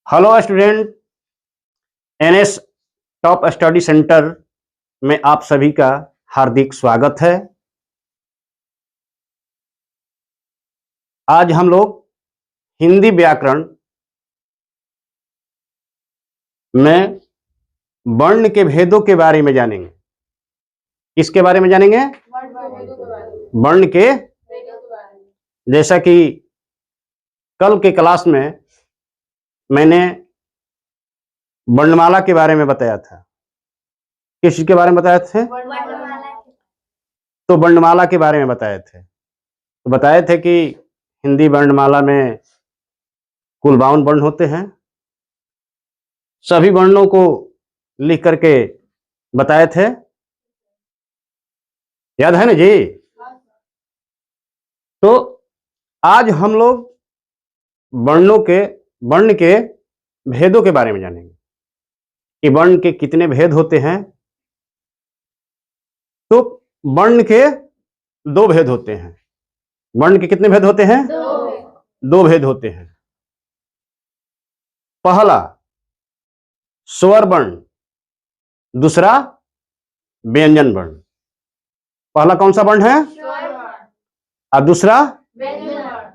Hello student, NS top study centre में आप सभी का हार्दिक स्वागत है। आज हम लोग हिंदी व्याकरण में वर्ण के भेदों के बारे में जानेंगे। किसके बारे में जानेंगे? वर्ण के। जैसा कि कल के क्लास में मैंने वर्णमाला के बारे में बताया था। किस चीज के बारे में बताए थे? तो वर्णमाला के बारे में बताए थे। तो बताए थे कि हिंदी वर्णमाला में कुल 52 वर्ण होते हैं। सभी वर्णों को लिख करके बताए थे। याद है ना जी? तो आज हम लोग वर्ण के भेदों के बारे में जानेंगे कि वर्ण के कितने भेद होते हैं। तो वर्ण के 2 भेद होते हैं। वर्ण के कितने भेद होते हैं? 2 भेद होते हैं। पहला स्वर वर्ण, दूसरा व्यंजन वर्ण। पहला कौन सा वर्ण है? और दूसरा व्यंजन वर्ण।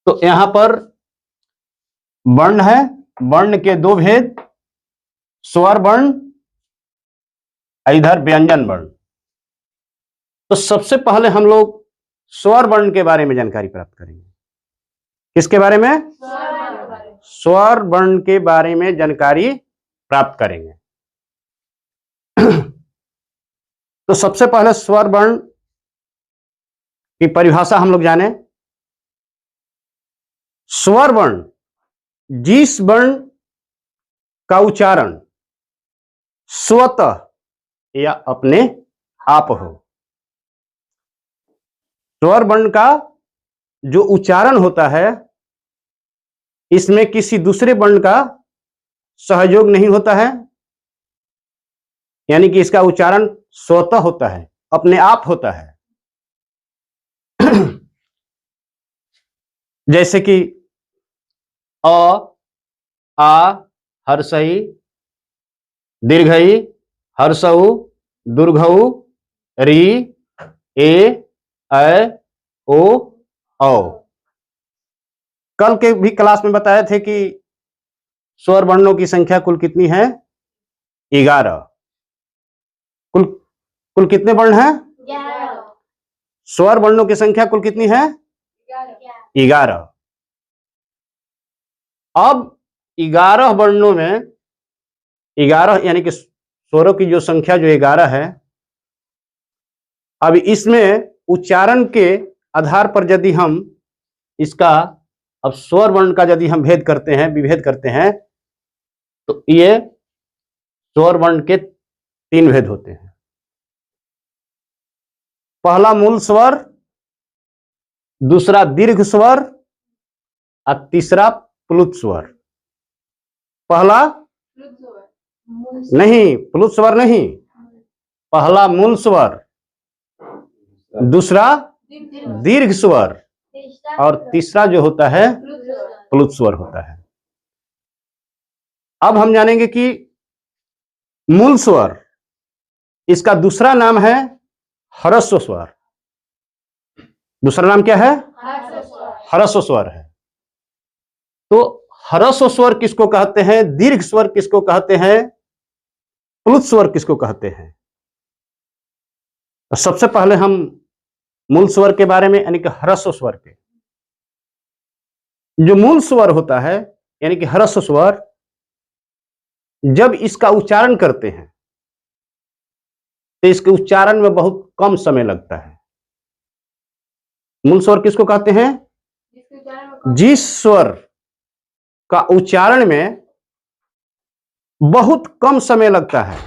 तो यहां पर वर्ण है, वर्ण के 2 भेद, स्वर वर्ण, इधर व्यंजन वर्ण। तो सबसे पहले हम लोग स्वर वर्ण के बारे में जानकारी प्राप्त करेंगे। किसके बारे में? स्वर वर्ण के बारे में जानकारी प्राप्त करेंगे। तो सबसे पहले स्वर वर्ण की परिभाषा हम लोग जाने। स्वर वर्ण जिस वर्ण का उच्चारण स्वतः या अपने आप हो। स्वर वर्ण का जो उच्चारण होता है, इसमें किसी दूसरे वर्ण का सहयोग नहीं होता है, यानी कि इसका उच्चारण स्वतः होता है, अपने आप होता है। जैसे कि अ, आ, हर्षई, दीर्घई, हर्षऊ, दुर्घऊ, री, ए, ओ, औ। कल के भी क्लास में बताए थे कि स्वर वर्णों की संख्या कुल कितनी है? 11। कुल कितने वर्ण हैं? 11। स्वर वर्णों की संख्या कुल कितनी है? 11। अब 11 वर्णों में 11 यानी कि स्वरों की जो संख्या जो 11 है, अब इसमें उच्चारण के आधार पर यदि हम इसका अब स्वर वर्ण का यदि हम विभेद करते हैं, तो ये स्वर वर्ण के 3 भेद होते हैं। पहला मूल स्वर, दूसरा दीर्घ स्वर और तीसरा प्लुत स्वर। पहला नहीं, प्लुत स्वर नहीं, पहला मूल स्वर, दूसरा दीर्घ स्वर और तीसरा जो होता है प्लुत स्वर होता है। अब हम जानेंगे कि मूल स्वर, इसका दूसरा नाम है ह्रस्व स्वर। दूसरा नाम क्या है? ह्रस्व स्वर है। तो ह्रस्व स्वर किसको कहते हैं? दीर्घ स्वर किसको कहते हैं? प्लुत स्वर किसको कहते हैं? तो सबसे पहले हम मूल स्वर के बारे में, यानी कि ह्रस्व स्वर के। जो मूल स्वर होता है यानी कि ह्रस्व स्वर, जब इसका उच्चारण करते हैं तो इसके उच्चारण में बहुत कम समय लगता है। मूल स्वर किसको कहते हैं? जिस स्वर का उच्चारण में बहुत कम समय लगता है,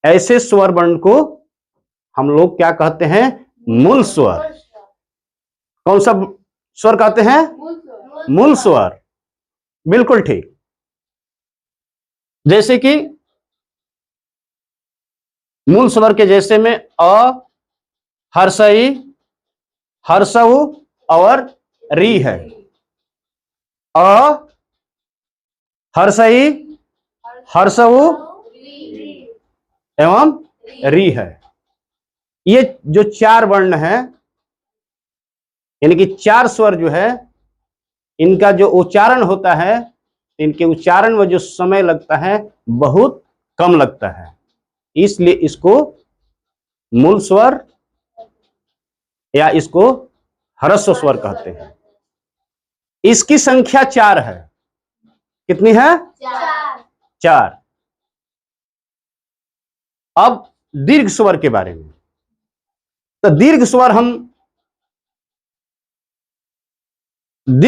ऐसे स्वर वर्ण को हम लोग क्या कहते हैं? मूल स्वर। कौन सा स्वर कहते हैं? मूल स्वर। बिल्कुल ठीक। जैसे कि मूल स्वर के जैसे में अ, हर्षई, हर्षऊ और री है। अ, हर्षई, हर्षऊ एवं री है। ये जो चार वर्ण है, यानी कि चार स्वर जो है, इनका जो उच्चारण होता है, इनके उच्चारण में जो समय लगता है बहुत कम लगता है, इसलिए इसको मूल स्वर या इसको ह्रस्व स्वर कहते हैं। इसकी संख्या 4 है। कितनी है? 4। अब दीर्घ स्वर के बारे में, तो दीर्घ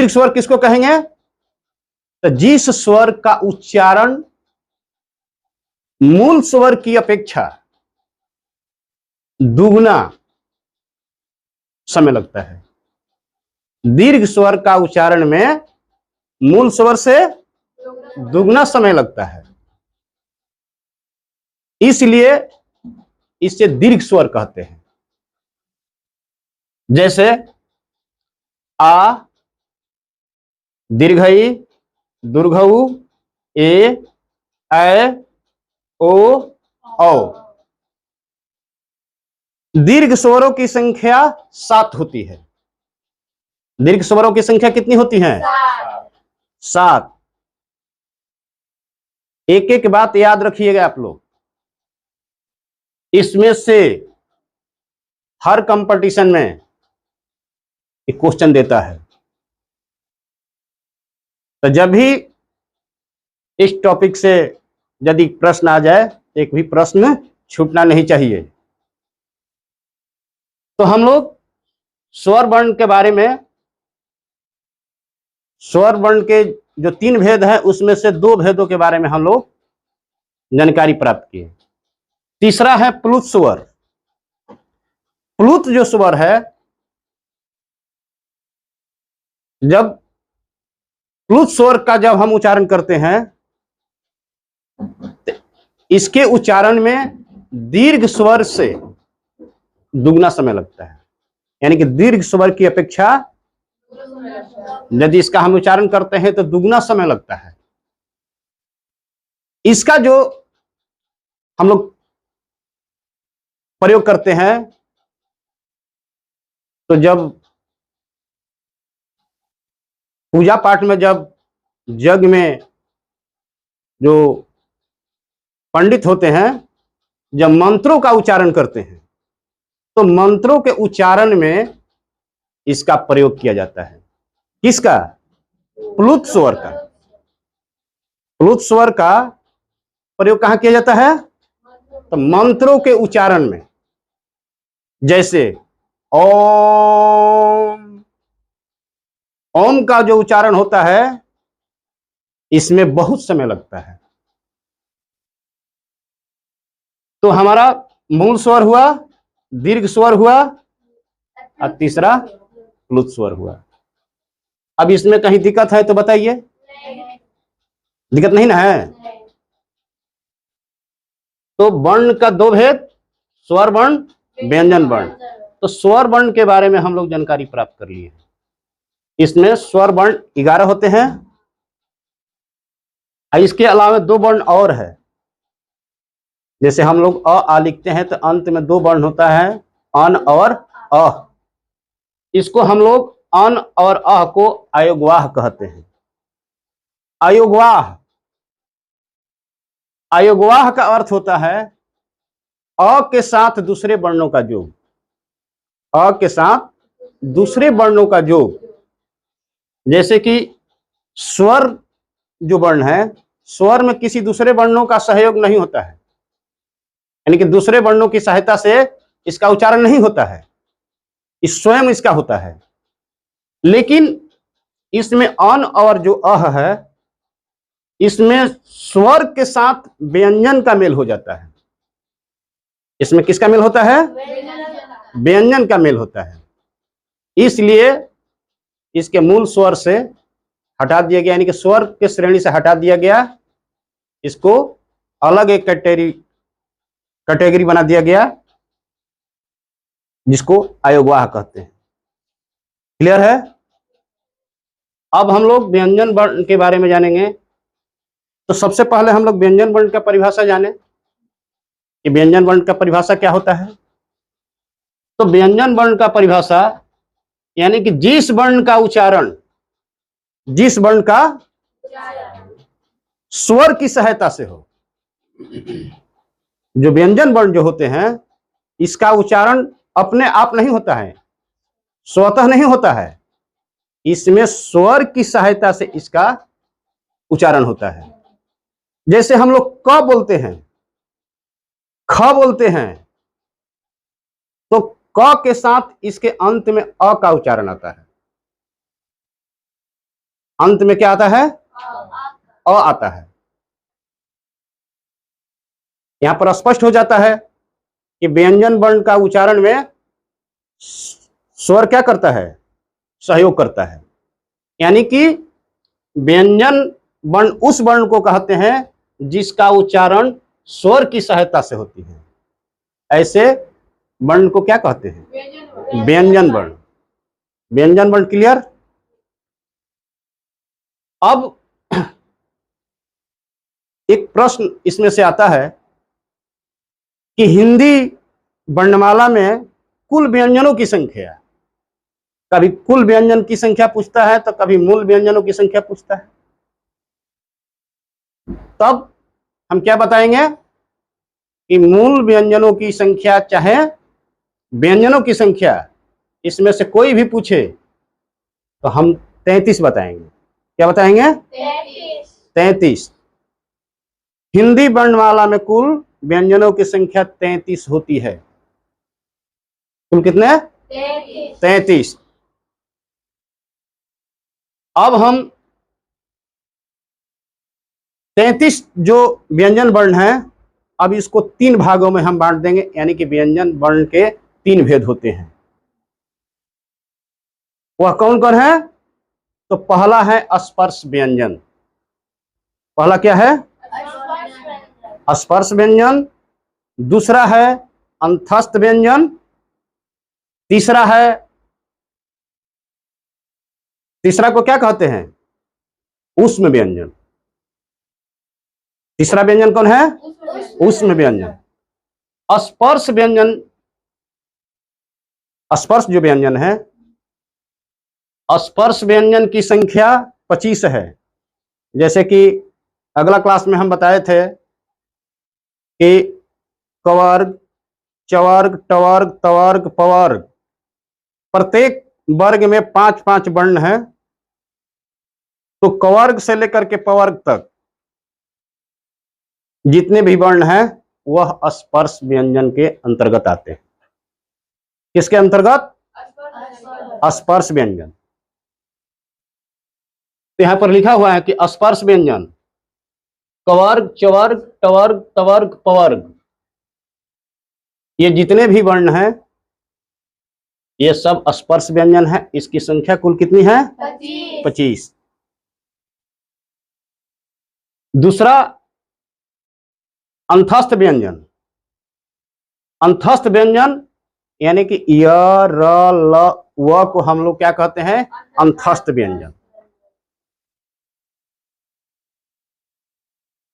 स्वर किसको कहेंगे? तो जिस स्वर का उच्चारण मूल स्वर की अपेक्षा दुगना समय लगता है। दीर्घ स्वर का उच्चारण में मूल स्वर से दुगना समय लगता है, इसलिए इसे दीर्घ स्वर कहते हैं। जैसे आ, दीर्घई, दुर्घऊ, ए, ओ, औ। दीर्घ स्वरों की संख्या 7 होती है। दीर्घ स्वरों की संख्या कितनी होती है? 7। एक एक बात याद रखिएगा आप लोग। इसमें से हर कंपटीशन में एक क्वेश्चन देता है, तो जब भी इस टॉपिक से यदि प्रश्न आ जाए, एक भी प्रश्न छूटना नहीं चाहिए। तो हम लोग स्वर वर्ण के बारे में, स्वर वर्ण के जो 3 भेद हैं उसमें से 2 भेदों के बारे में हम लोग जानकारी प्राप्त किए। तीसरा है प्लुत स्वर। प्लुत जो स्वर है, जब प्लुत स्वर का जब हम उच्चारण करते हैं, तो इसके उच्चारण में दीर्घ स्वर से दुगना समय लगता है। यानी कि दीर्घ स्वर की अपेक्षा यदि इसका हम उच्चारण करते हैं तो दुगना समय लगता है। इसका जो हम लोग प्रयोग करते हैं, तो जब पूजा पाठ में, जब यज्ञ में जो पंडित होते हैं, जब मंत्रों का उच्चारण करते हैं, तो मंत्रों के उच्चारण में इसका प्रयोग किया जाता है। किसका? प्लुत स्वर का। प्लुत स्वर का प्रयोग कहां किया जाता है? तो मंत्रों के उच्चारण में। जैसे ओम, ओम का जो उच्चारण होता है, इसमें बहुत समय लगता है। तो हमारा मूल स्वर हुआ, दीर्घ स्वर हुआ, और तीसरा प्लुत स्वर हुआ। अब इसमें कहीं दिक्कत है तो बताइए। दिक्कत नहीं ना है? तो वर्ण का 2 भेद, स्वर वर्ण, व्यंजन वर्ण। तो स्वर वर्ण के बारे में हम लोग जानकारी प्राप्त कर लिए। इसमें स्वर वर्ण 11 होते हैं। इसके अलावा 2 वर्ण और है। जैसे हम लोग अ आ लिखते हैं तो अंत में 2 वर्ण होता है, अन और अ। इसको हम लोग अन और अ को अयोगवाह कहते हैं। अयोगवाह, अयोगवाह का अर्थ होता है अ के साथ दूसरे वर्णों का योग। अ के साथ दूसरे वर्णों का योग। जैसे कि स्वर जो वर्ण है, स्वर में किसी दूसरे वर्णों का सहयोग नहीं होता है, यानी कि दूसरे वर्णों की सहायता से इसका उच्चारण नहीं होता है, इस स्वयं इसका होता है। लेकिन इसमें अन और जो अह है, इसमें स्वर के साथ व्यंजन का मेल हो जाता है। इसमें किसका मेल होता है? व्यंजन का मेल होता है। इसलिए इसके मूल स्वर से हटा दिया गया, यानी कि स्वर के श्रेणी से हटा दिया गया। इसको अलग एक कैटेगरी बना दिया गया, जिसको अयोगवाह कहते हैं। क्लियर है? अब हम लोग व्यंजन वर्ण के बारे में जानेंगे। तो सबसे पहले हम लोग व्यंजन वर्ण का परिभाषा जाने कि व्यंजन वर्ण का परिभाषा क्या होता है। तो व्यंजन वर्ण का परिभाषा यानी कि जिस वर्ण का उच्चारण स्वर की सहायता से हो। जो व्यंजन वर्ण जो होते हैं इसका उच्चारण अपने आप नहीं होता है, स्वतः नहीं होता है, इसमें स्वर की सहायता से इसका उच्चारण होता है। जैसे हम लोग क बोलते हैं, ख बोलते हैं, तो क के साथ इसके अंत में अ का उच्चारण आता है। अंत में क्या आता है? अ आता है। यहां पर स्पष्ट हो जाता है कि व्यंजन वर्ण का उच्चारण में स्वर क्या करता है? सहयोग करता है। यानी कि व्यंजन वर्ण उस वर्ण को कहते हैं जिसका उच्चारण स्वर की सहायता से होती है। ऐसे वर्ण को क्या कहते हैं? व्यंजन वर्ण। व्यंजन वर्ण क्लियर। अब एक प्रश्न इसमें से आता है कि हिंदी वर्णमाला में कुल व्यंजनों की संख्या, कभी कुल व्यंजन की संख्या पूछता है तो कभी मूल व्यंजनों की संख्या पूछता है। तब हम क्या बताएंगे कि मूल व्यंजनों की संख्या चाहे व्यंजनों की संख्या, इसमें से कोई भी पूछे तो हम 33 बताएंगे। क्या बताएंगे? 33। हिंदी वर्णमाला में कुल व्यंजनों की संख्या 33 होती है। कुल कितने? 33। अब हम 33 जो व्यंजन वर्ण है, अब इसको 3 भागों में हम बांट देंगे। यानी कि व्यंजन वर्ण के 3 भेद होते हैं। वह कौन कौन है? तो पहला है स्पर्श व्यंजन। पहला क्या है? स्पर्श व्यंजन। दूसरा है अंतस्थ व्यंजन। तीसरा को क्या कहते हैं? ऊष्म व्यंजन। तीसरा व्यंजन कौन है? ऊष्म व्यंजन। स्पर्श व्यंजन, स्पर्श जो व्यंजन है, स्पर्श व्यंजन की संख्या 25 है। जैसे कि अगला क्लास में हम बताए थे कि कवर्ग, चवर्ग, टवर्ग, तवर्ग, पवर्ग, प्रत्येक वर्ग में 5-5 वर्ण है। तो कवर्ग से लेकर के पवर्ग तक जितने भी वर्ण हैं वह स्पर्श व्यंजन के अंतर्गत आते हैं। किसके अंतर्गत? स्पर्श व्यंजन। तो यहां पर लिखा हुआ है कि स्पर्श व्यंजन कवर्ग, चवर्ग, टवर्ग, तवर्ग, पवर्ग, ये जितने भी वर्ण हैं ये सब स्पर्श व्यंजन है। इसकी संख्या कुल कितनी है? 25। दूसरा अंतस्थ व्यंजन। अंतस्थ व्यंजन यानी कि य, र, ल, व को हम लोग क्या कहते हैं? अंतस्थ व्यंजन।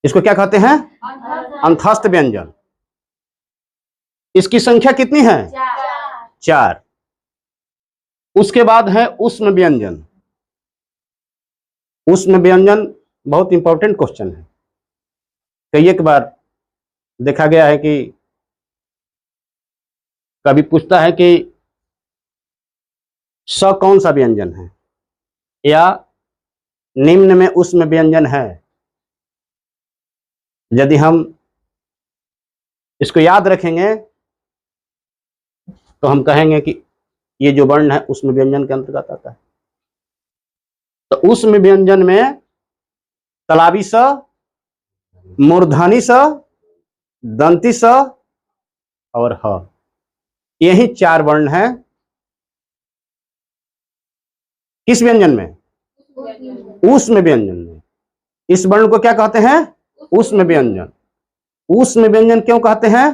इसको क्या कहते हैं? अंतस्थ व्यंजन। इसकी संख्या कितनी है? 4। उसके बाद है ऊष्म व्यंजन। ऊष्म व्यंजन बहुत इंपॉर्टेंट क्वेश्चन है। कई एक बार देखा गया है कि कभी पूछता है कि स कौन सा व्यंजन है, या निम्न में ऊष्म व्यंजन है। यदि हम इसको याद रखेंगे तो हम कहेंगे कि ये जो वर्ण है ऊष्म व्यंजन के अंतर्गत आता है। तो ऊष्म व्यंजन में तलावी स, मूर्धनी स, दंती स और ह, यही 4 वर्ण हैं। किस व्यंजन में? ऊष्म व्यंजन में। इस वर्ण को क्या कहते हैं? ऊष्म व्यंजन। ऊष्म व्यंजन क्यों कहते हैं?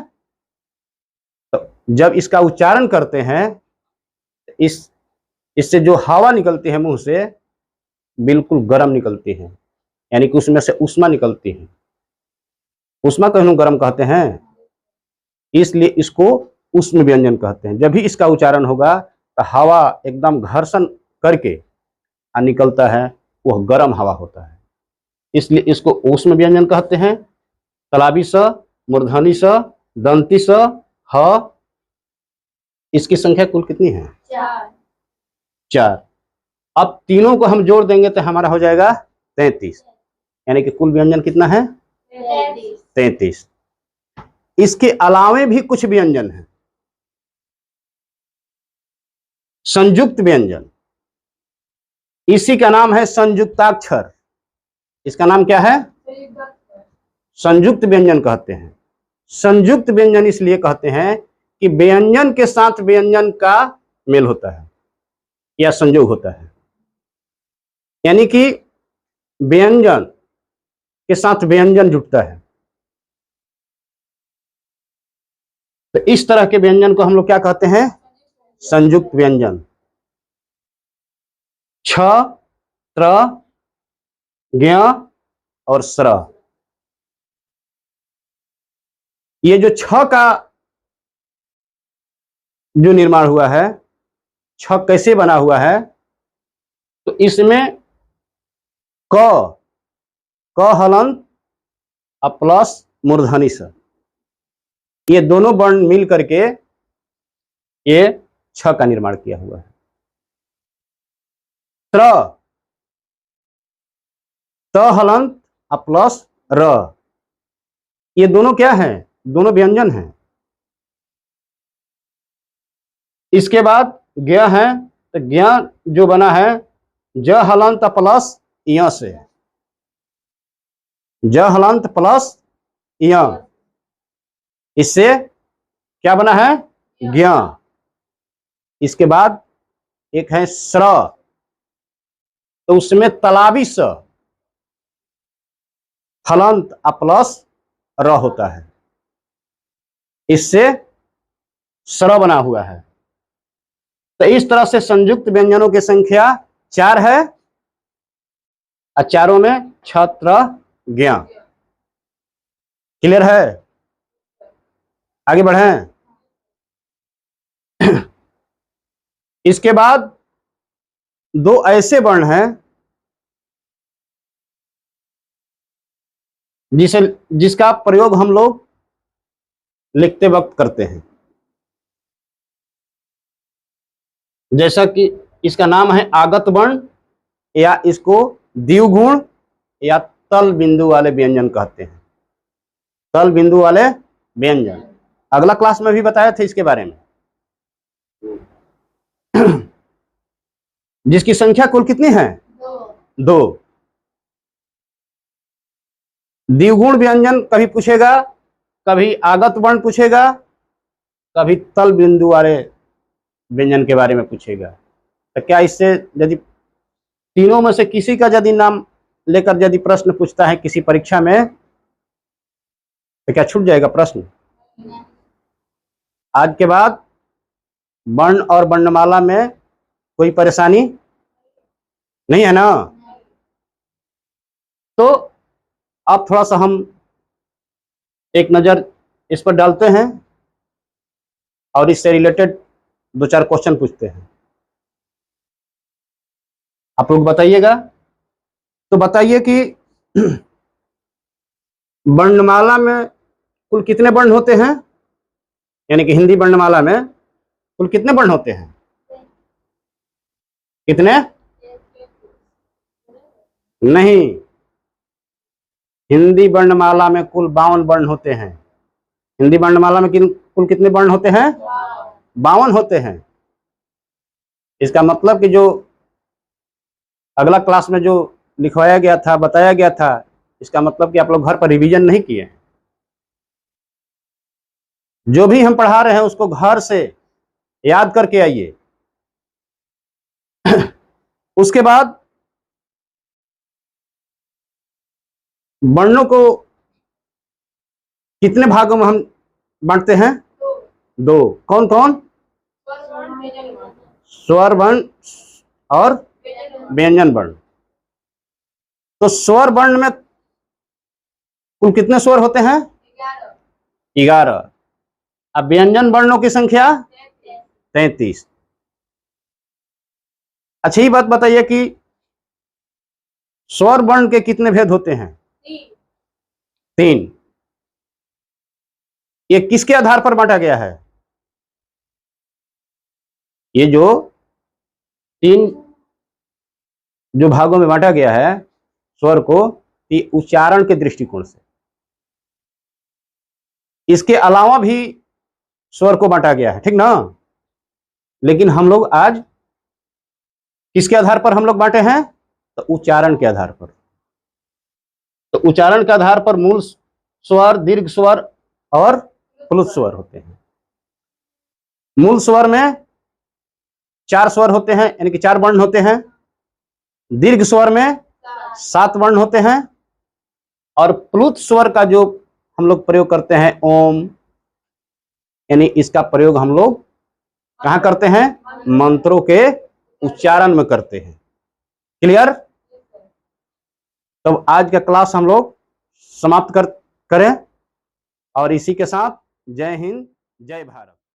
तो जब इसका उच्चारण करते हैं इससे जो हवा निकलती है मुंह से, बिल्कुल गर्म निकलती हैं, यानी कि उसमें से ऊष्मा निकलती है। ऊष्मा को हम गर्म कहते हैं, इसलिए इसको उष्ण व्यंजन कहते हैं। जब भी इसका उच्चारण होगा तो हवा एकदम घर्षण करके निकलता है, वह गर्म हवा होता है, इसलिए इसको उष्ण व्यंजन कहते हैं। तलाबी स, मूर्धनी स, दंती स, ह। इसकी संख्या कुल कितनी है? 4। अब तीनों को हम जोड़ देंगे तो हमारा हो जाएगा 33, यानी कि कुल व्यंजन कितना है? 33। इसके अलावे भी कुछ व्यंजन हैं, संयुक्त व्यंजन। इसी का नाम है संयुक्ताक्षर। इसका नाम क्या है? संयुक्त व्यंजन कहते हैं। संयुक्त व्यंजन इसलिए कहते हैं कि व्यंजन के साथ व्यंजन का मेल होता है या संयोग होता है, यानी कि व्यंजन के साथ व्यंजन जुटता है। तो इस तरह के व्यंजन को हम लोग क्या कहते हैं? संयुक्त व्यंजन। छ, त्र, ज्ञ और स्र। ये जो छ का जो निर्माण हुआ है, छ कैसे बना हुआ है? तो इसमें क हलंत प्लस मूर्धनी स, ये दोनों वर्ण मिल करके ये छ का निर्माण किया हुआ है। त्र, त हलंत प्लस र, ये दोनों क्या हैं? दोनों व्यंजन हैं। इसके बाद ज्ञ है, तो ज्ञ जो बना है ज हलंत प्लस य से, ज हलंत प्लस य, इससे क्या बना है? ज्ञ। इसके बाद एक है स्र, तो उसमें तलाबी स हलंत प्लस र होता है, इससे स्र बना हुआ है। तो इस तरह से संयुक्त व्यंजनों की संख्या 4 है और चारों में छ, त्र, ज्ञ। क्लियर है? आगे बढ़ें। इसके बाद 2 ऐसे वर्ण हैं जिसका प्रयोग हम लोग लिखते वक्त करते हैं, जैसा कि इसका नाम है आगत वर्ण, या इसको द्विगुण या तल बिंदु वाले व्यंजन कहते हैं। तल बिंदु वाले व्यंजन अगला क्लास में भी बताया था इसके बारे में। जिसकी संख्या कुल कितनी है? 2। द्विगुण व्यंजन कभी पूछेगा, कभी आगत वर्ण पूछेगा, कभी तल बिंदु वाले व्यंजन के बारे में पूछेगा। तो क्या इससे यदि तीनों में से किसी का यदि नाम लेकर यदि प्रश्न पूछता है किसी परीक्षा में, तो क्या छूट जाएगा प्रश्न? आज के बाद वर्ण और वर्णमाला में कोई परेशानी नहीं है ना? तो अब थोड़ा सा हम एक नज़र इस पर डालते हैं और इससे रिलेटेड 2-4 क्वेश्चन पूछते हैं। आप लोग बताइएगा। तो बताइए कि वर्णमाला में कुल कितने वर्ण होते हैं? यानी कि हिंदी वर्णमाला में कुल कितने वर्ण होते हैं? कितने? नहीं, हिंदी वर्णमाला में कुल 52 वर्ण होते हैं। हिंदी वर्णमाला में कुल कितने वर्ण होते हैं? 52 होते हैं। इसका मतलब कि जो अगला क्लास में जो लिखवाया गया था, बताया गया था, इसका मतलब कि आप लोग घर पर रिवीजन नहीं किए। जो भी हम पढ़ा रहे हैं उसको घर से याद करके आइए। उसके बाद वर्णों को कितने भागों में हम बांटते हैं? 2। कौन कौन? स्वर वर्ण और व्यंजन वर्ण। तो स्वर वर्ण में कुल कितने स्वर होते हैं? 11। अब व्यंजन वर्णों की संख्या 33। अच्छा, ये बात बताइए कि स्वर वर्ण के कितने भेद होते हैं? 3। ये किसके आधार पर बांटा गया है? ये जो 3 जो भागों में बांटा गया है स्वर को, ये उच्चारण के दृष्टिकोण से। इसके अलावा भी स्वर को बांटा गया है, ठीक ना? लेकिन हम लोग आज किसके आधार पर हम लोग बांटे हैं? तो उच्चारण के आधार पर। तो उच्चारण के आधार पर मूल स्वर, दीर्घ स्वर और प्लुत स्वर होते हैं। मूल स्वर में 4 स्वर होते हैं, यानी कि 4 वर्ण होते हैं। दीर्घ स्वर में 7 वर्ण होते हैं। और प्लुत स्वर का जो हम लोग प्रयोग करते हैं ओम, यानी इसका प्रयोग हम लोग कहां करते हैं? मंत्रों के उच्चारण में करते हैं। क्लियर? तब आज का क्लास हम लोग समाप्त करें और इसी के साथ जय हिंद, जय भारत।